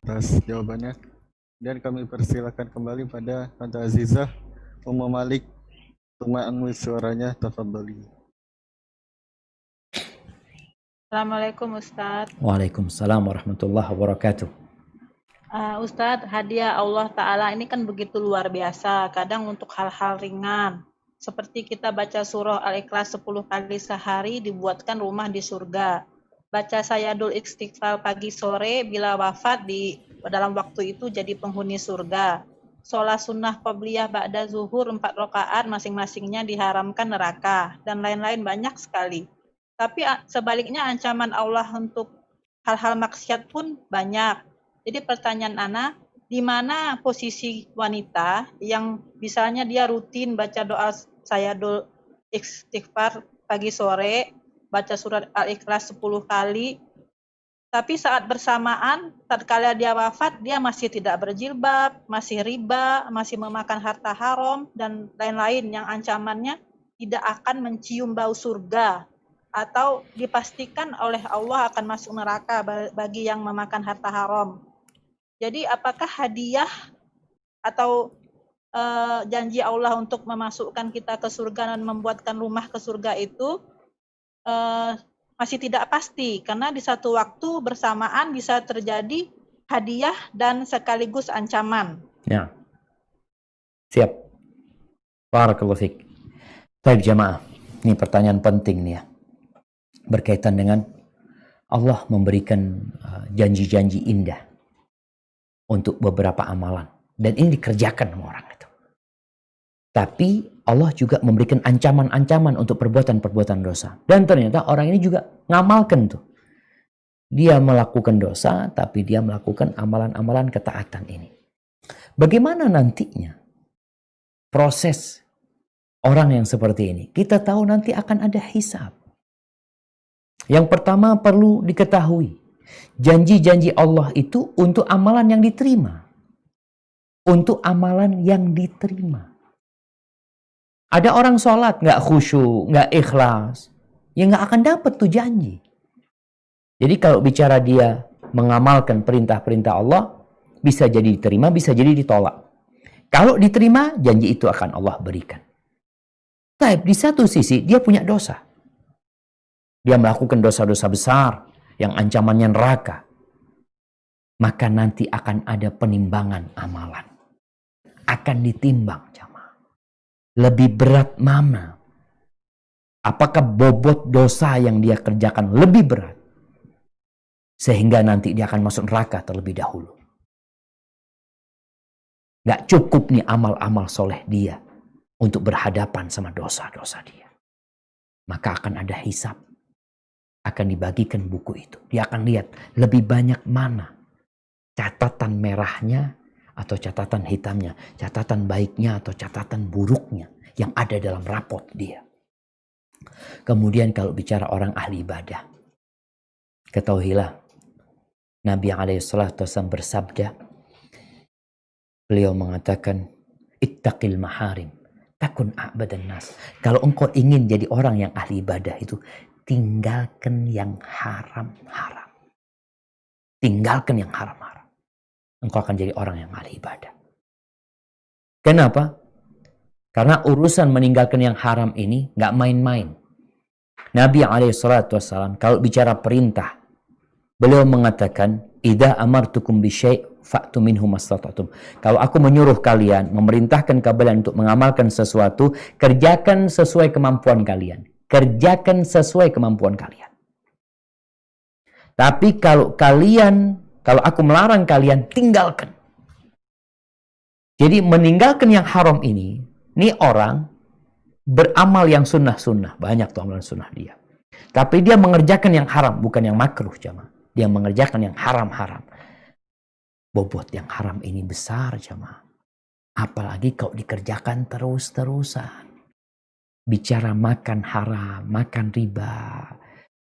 atas jawabannya. Dan kami persilakan kembali pada Tante Azizah Ummu Malik untuk mengambil suaranya. Tafadhali. Assalamualaikum Ustadz. Waalaikumsalam warahmatullahi wabarakatuh. Ustadz, hadiah Allah Ta'ala ini kan begitu luar biasa. Kadang untuk hal-hal ringan, seperti kita baca surah Al-Ikhlas 10 kali sehari dibuatkan rumah di surga. Baca sayadul istighfar pagi sore, bila wafat dalam waktu itu jadi penghuni surga. Sholat sunnah qabliyah ba'da zuhur 4 rakaat masing-masingnya diharamkan neraka. Dan lain-lain banyak sekali. Tapi sebaliknya ancaman Allah untuk hal-hal maksiat pun banyak. Jadi pertanyaan Ana, di mana posisi wanita yang misalnya dia rutin baca doa sayadul istighfar pagi sore, baca surat Al-Ikhlas 10 kali, tapi saat bersamaan tatkala dia wafat dia masih tidak berjilbab, masih riba, masih memakan harta haram dan lain-lain yang ancamannya tidak akan mencium bau surga atau dipastikan oleh Allah akan masuk neraka bagi yang memakan harta haram. Jadi apakah hadiah atau janji Allah untuk memasukkan kita ke surga dan membuatkan rumah ke surga itu masih tidak pasti, karena di satu waktu bersamaan bisa terjadi hadiah dan sekaligus ancaman. Ya, siap. Barakallahu fiik. Baik jamaah, ini pertanyaan penting nih ya. Berkaitan dengan Allah memberikan janji-janji indah untuk beberapa amalan. Dan ini dikerjakan sama orang itu. Tapi Allah juga memberikan ancaman-ancaman untuk perbuatan-perbuatan dosa. Dan ternyata orang ini juga ngamalkan tuh. Dia melakukan dosa, tapi dia melakukan amalan-amalan ketaatan ini. Bagaimana nantinya proses orang yang seperti ini? Kita tahu nanti akan ada hisab. Yang pertama perlu diketahui, janji-janji Allah itu untuk amalan yang diterima. Untuk amalan yang diterima. Ada orang sholat nggak khusyuk, nggak ikhlas, ya nggak akan dapat tuh janji. Jadi kalau bicara dia mengamalkan perintah-perintah Allah, bisa jadi diterima, bisa jadi ditolak. Kalau diterima, janji itu akan Allah berikan. Tapi di satu sisi dia punya dosa. Dia melakukan dosa-dosa besar yang ancamannya neraka. Maka nanti akan ada penimbangan amalan. Akan ditimbang jamaah. Lebih berat mana? Apakah bobot dosa yang dia kerjakan lebih berat? Sehingga nanti dia akan masuk neraka terlebih dahulu. Gak cukup nih amal-amal soleh dia untuk berhadapan sama dosa-dosa dia. Maka akan ada hisab. Akan dibagikan buku itu. Dia akan lihat lebih banyak mana catatan merahnya atau catatan hitamnya, catatan baiknya atau catatan buruknya yang ada dalam rapot dia. Kemudian kalau bicara orang ahli ibadah, ketahuilah Nabi SAW bersabda, beliau mengatakan, ittaqil maharim, takun a'badan nas. Kalau engkau ingin jadi orang yang ahli ibadah itu, tinggalkan yang haram-haram. Tinggalkan yang haram-haram. Engkau akan jadi orang yang ahli ibadah. Kenapa? Karena urusan meninggalkan yang haram ini gak main-main. Nabi SAW kalau bicara perintah, beliau mengatakan, idza amartukum bisyai' fa'tu minhu mastata'tum. Kalau aku menyuruh kalian, memerintahkan kalian untuk mengamalkan sesuatu, kerjakan sesuai kemampuan kalian. Kerjakan sesuai kemampuan kalian. Tapi kalau aku melarang kalian, tinggalkan. Jadi meninggalkan yang haram ini orang beramal yang sunnah-sunnah. Banyak tuh amalan sunnah dia. Tapi dia mengerjakan yang haram, bukan yang makruh jamaah. Dia mengerjakan yang haram-haram. Bobot yang haram ini besar jamaah. Apalagi kalau dikerjakan terus-terusan. Bicara makan haram, makan riba.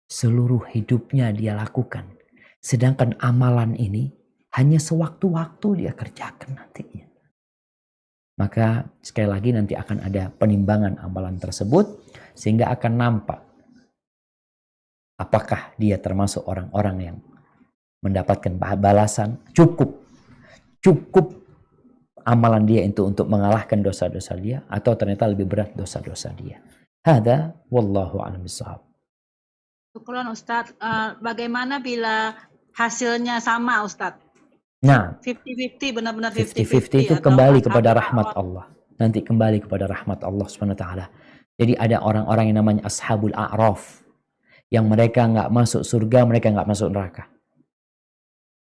Seluruh hidupnya dia lakukan. Sedangkan amalan ini hanya sewaktu-waktu dia kerjakan nantinya. Maka sekali lagi nanti akan ada penimbangan amalan tersebut. Sehingga akan nampak apakah dia termasuk orang-orang yang mendapatkan balasan, cukup amalan dia itu untuk mengalahkan dosa-dosa dia, atau ternyata lebih berat dosa-dosa dia. Hada wallahu a'lam bishawab. Syukran Ustadz. Bagaimana bila hasilnya sama Ustadz? Nah, 50-50, benar-benar 50-50 itu atau kembali ashab kepada al-a'raf? rahmat Allah. Nanti kembali kepada rahmat Allah Subhanahu wa taala. Jadi ada orang-orang yang namanya ashabul a'raf, yang mereka nggak masuk surga, mereka nggak masuk neraka.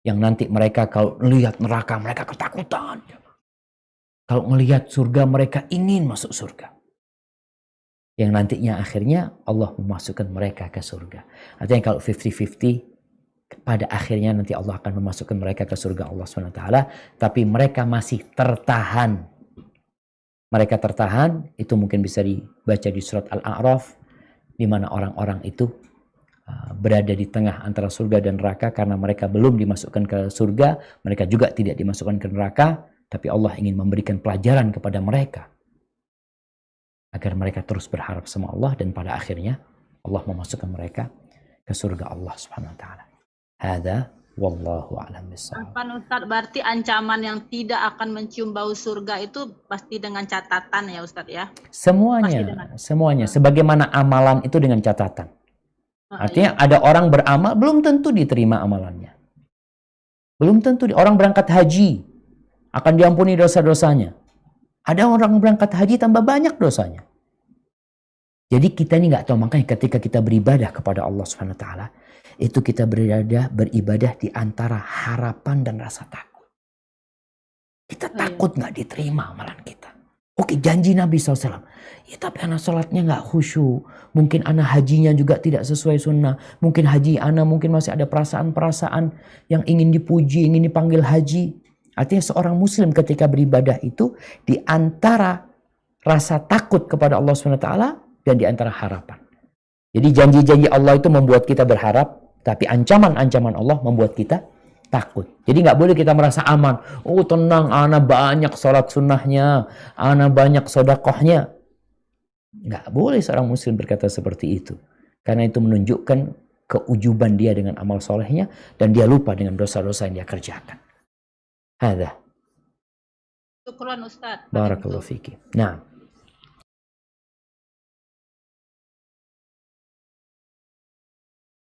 Yang nanti mereka kalau melihat neraka mereka ketakutan. Kalau melihat surga mereka ingin masuk surga. Yang nantinya akhirnya Allah memasukkan mereka ke surga. Artinya kalau 50-50, pada akhirnya nanti Allah akan memasukkan mereka ke surga Allah SWT. Tapi mereka masih tertahan. Mereka tertahan, itu mungkin bisa dibaca di surat Al-A'raf, di mana orang-orang itu berada di tengah antara surga dan neraka karena mereka belum dimasukkan ke surga, mereka juga tidak dimasukkan ke neraka, tapi Allah ingin memberikan pelajaran kepada mereka agar mereka terus berharap sama Allah, dan pada akhirnya Allah memasukkan mereka ke surga Allah Subhanahu wa taala. Hada wallahu a'lam bishawab. Ustadz, berarti ancaman yang tidak akan mencium bau surga itu pasti dengan catatan ya Ustadz ya? Semuanya. Sebagaimana amalan itu dengan catatan. Artinya ada orang beramal, belum tentu diterima amalannya. Belum tentu. Orang berangkat haji, akan diampuni dosa-dosanya. Ada orang berangkat haji tambah banyak dosanya. Jadi kita ini nggak tahu, makanya ketika kita beribadah kepada Allah Subhanahu wa taala, itu kita beribadah di antara harapan dan rasa takut. Kita takut nggak diterima amalan kita. Oke, janji Nabi SAW. Ya, tapi anak sholatnya nggak khusyuk. Mungkin anak hajinya juga tidak sesuai sunnah. Mungkin haji anak mungkin masih ada perasaan-perasaan yang ingin dipuji, ingin dipanggil haji. Artinya seorang muslim ketika beribadah itu di antara rasa takut kepada Allah SWT dan di antara harapan. Jadi janji-janji Allah itu membuat kita berharap, tapi ancaman-ancaman Allah membuat kita takut. Jadi nggak boleh kita merasa aman. Oh tenang, ana banyak sholat sunnahnya, ana banyak sodakohnya. Nggak boleh seorang muslim berkata seperti itu. Karena itu menunjukkan keujuban dia dengan amal solehnya, dan dia lupa dengan dosa-dosa yang dia kerjakan. Hada. Syukran Ustadz. Barakallahu fiki. Nah,